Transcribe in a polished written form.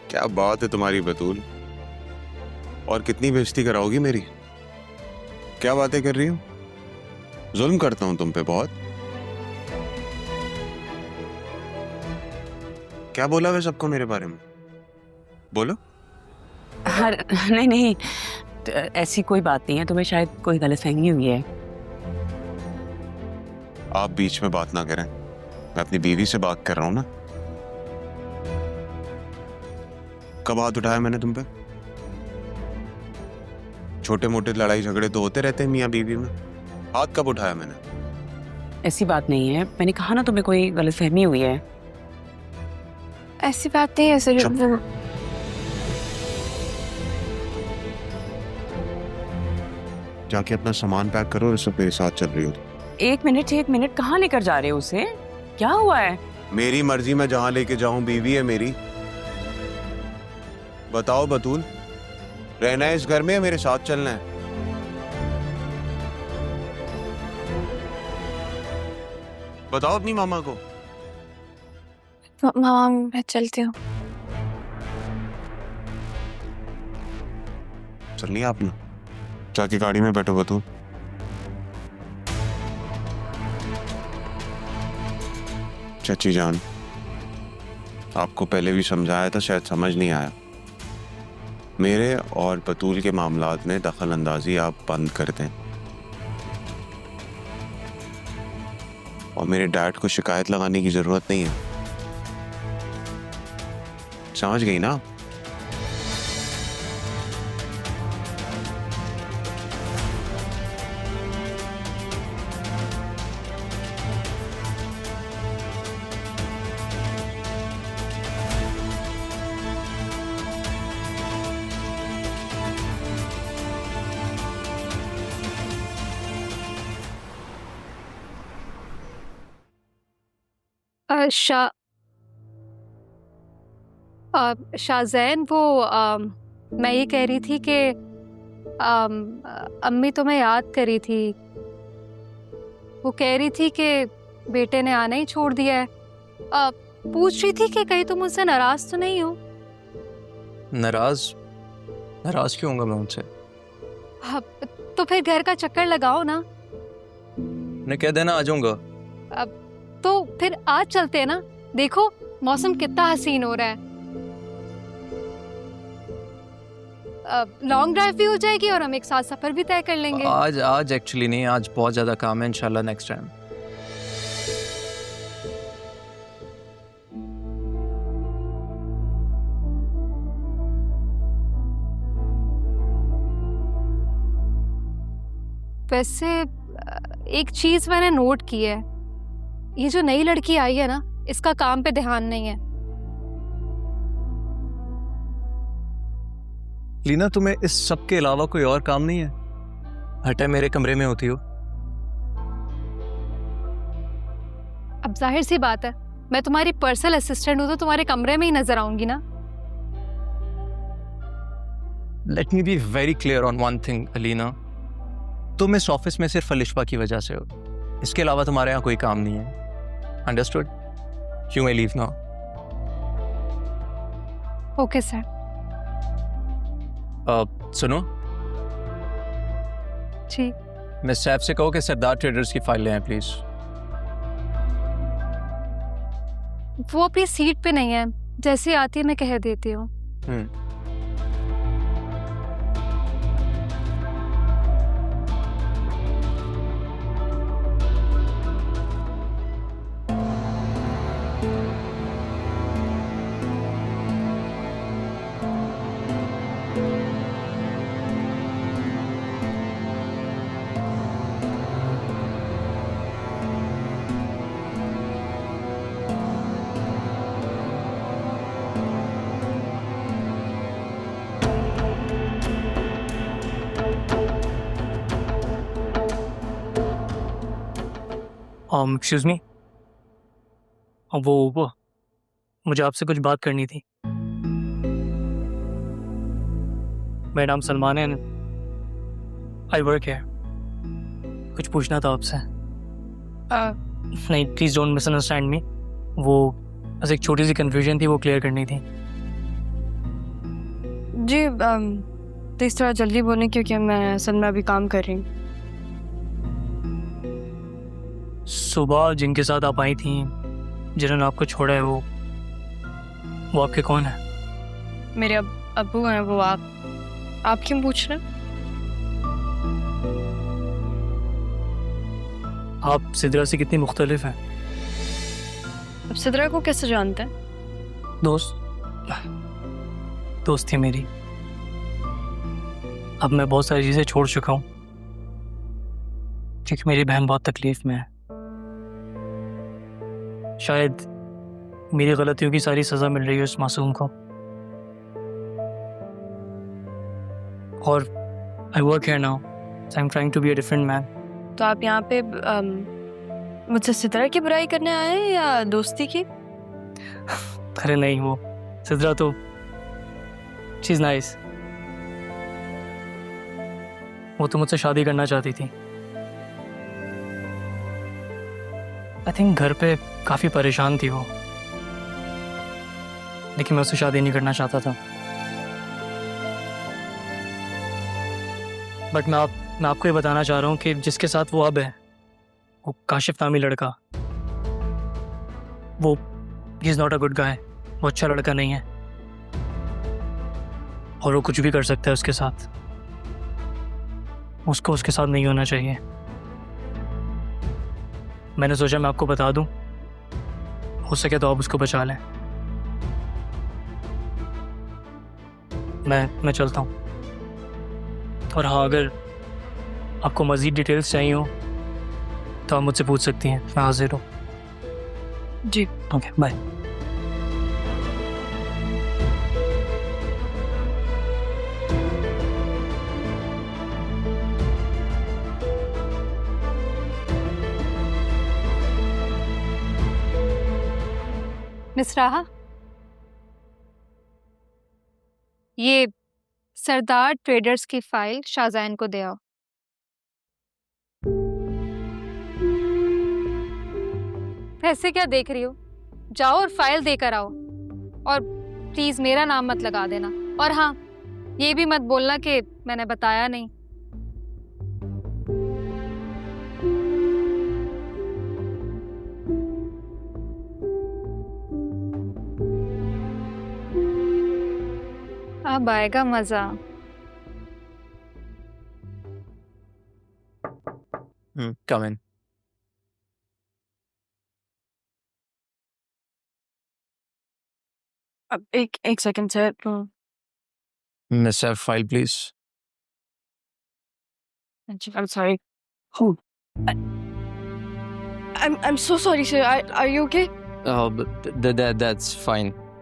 क्या बात है तुम्हारी बतूल, और कितनी बेइज्जती कराओगी मेरी? क्या बातें कर रही हो? जुल्म करता हूं तुम पे बहुत? क्या बोला वे सबको मेरे बारे में? बोलो। नहीं नहीं, तो ऐसी कोई बात नहीं है, तुम्हें शायद कोई गलतफहमी हुई है। आप बीच में बात ना करें, मैं अपनी बीवी से बात कर रहा हूं ना। कब हाथ उठाया मैंने तुम पे? छोटे मोटे लड़ाई झगड़े तो होते रहते हैं मियाँ बीवी में, हाथ कब उठाया मैंने? ऐसी बात नहीं है, मैंने कहा ना तुम्हें कोई गलतफहमी हुई है। ऐसी बात नहीं है सर। जाके अपना सामान पैक करो और सब मेरे साथ चल रही हो। एक मिनट, कहाँ लेकर जा रहे हो उसे? क्या हुआ है? मेरी मर्जी, मैं जहां लेके जाऊं, बीवी है मेरी। बताओ बतूल, रहना है इस घर में या मेरे साथ चलना है? बताओ अपनी मामा को। मामा मैं चलती हूँ। चलनी है आपने? जाके गाड़ी में बैठो बतूल। चाची जान, आपको पहले भी समझाया था, शायद समझ नहीं आया। मेरे और बतूल के मामलात में दखल अंदाजी आप बंद कर दें, और मेरे डैड को शिकायत लगाने की जरूरत नहीं है। समझ गई ना? शाहजैन, वो मैं ये कह रही थी कि अम्मी तुम्हें याद करी थी। वो कह रही थी कि बेटे ने आना ही छोड़ दिया है। पूछ रही थी कि कहीं तुम मुझसे नाराज तो नहीं हो? नाराज क्यों होऊंगा मैं उनसे? तो फिर घर का चक्कर लगाओ ना। ने कह देना आ जाऊंगा। तो फिर आज चलते हैं ना, देखो मौसम कितना हसीन हो रहा है। लॉन्ग ड्राइव भी हो जाएगी और हम एक साथ सफर भी तय कर लेंगे। आज एक्चुअली नहीं, आज बहुत ज्यादा काम है। इंशाल्लाह नेक्स्ट टाइम। वैसे एक चीज मैंने नोट की है, ये जो नई लड़की आई है ना, इसका काम पे ध्यान नहीं है। लीना, तुम्हें इस सब के अलावा कोई और काम नहीं है? हटे मेरे कमरे में होती हो। अब जाहिर सी बात है, मैं तुम्हारी पर्सनल असिस्टेंट हूं तो तुम्हारे कमरे में ही नजर आऊंगी ना। Let me be very clear on one thing Alina, तुम इस ऑफिस में सिर्फ अलिशबा की वजह से हो, इसके अलावा तुम्हारे यहाँ कोई काम नहीं है। Understood? You may leave now. Okay sir. सुनो जी। मिस सैफ से कहो कि सरदार ट्रेडर्स की फाइल ले आए प्लीज। वो अपनी सीट पे नहीं है, जैसे आती है मैं कह देती हूँ। एक्सक्यूज मी, वो मुझे आपसे कुछ बात करनी थी। मेरा नाम सलमान है, आई वर्क है। कुछ पूछना था आपसे। नहीं, प्लीज़ डोंट मिसअंडरस्टैंड मी। वो बस एक छोटी सी कन्फ्यूजन थी, वो क्लियर करनी थी। जी तो इस तरह जल्दी बोलें क्योंकि मैं असल में अभी काम कर रही हूँ। सुबह जिनके साथ आप आई थी, जिन्होंने आपको छोड़ा है, वो आपके कौन है? मेरे अब्बू हैं वो। आप क्यों पूछ रहे हैं? आप सिद्रा से कितनी मुख्तलिफ हैं? अब सिद्रा को कैसे जानते हैं? दोस्त थी मेरी। अब मैं बहुत सारी चीज़ें छोड़ चुका हूँ क्योंकि मेरी बहन बहुत तकलीफ में है। शायद मेरी गलतियों की सारी सज़ा मिल रही है उस मासूम को। और I work here now, so I am trying to be a different man. तो आप यहाँ पे मुझसे सिद्रा की बुराई करने आए हैं या दोस्ती की? अरे नहीं, वो सिद्रा तो शी इज़ नाइस। वो तो मुझसे शादी करना चाहती थी। आई थिंक घर पे काफ़ी परेशान थी वो, लेकिन मैं उससे शादी नहीं करना चाहता था। बट मैं आपको ये बताना चाह रहा हूँ कि जिसके साथ वो अब है, वो काशिफ नामी लड़का, वो he is not a good guy. वो अच्छा लड़का नहीं है और वो कुछ भी कर सकता है उसके साथ। उसको उसके साथ नहीं होना चाहिए। मैंने सोचा मैं आपको बता दूं, हो सके तो आप उसको बचा लें। मैं चलता हूँ। और हाँ, अगर आपको मज़ीद डिटेल्स चाहिए हो तो आप मुझसे पूछ सकती हैं, मैं हाजिर हूँ। जी ओके, बाय। मिस राहा, ये सरदार ट्रेडर्स की फाइल शाहजैन को दे आओ। ऐसे क्या देख रही हो? जाओ और फाइल देकर आओ। और प्लीज मेरा नाम मत लगा देना। और हाँ, ये भी मत बोलना कि मैंने बताया नहीं। अब आएगा मजा। Come in. अब एक second sir. Miss F, file, please. I'm sorry. Who? I'm so sorry, sir. Are you okay? That's fine.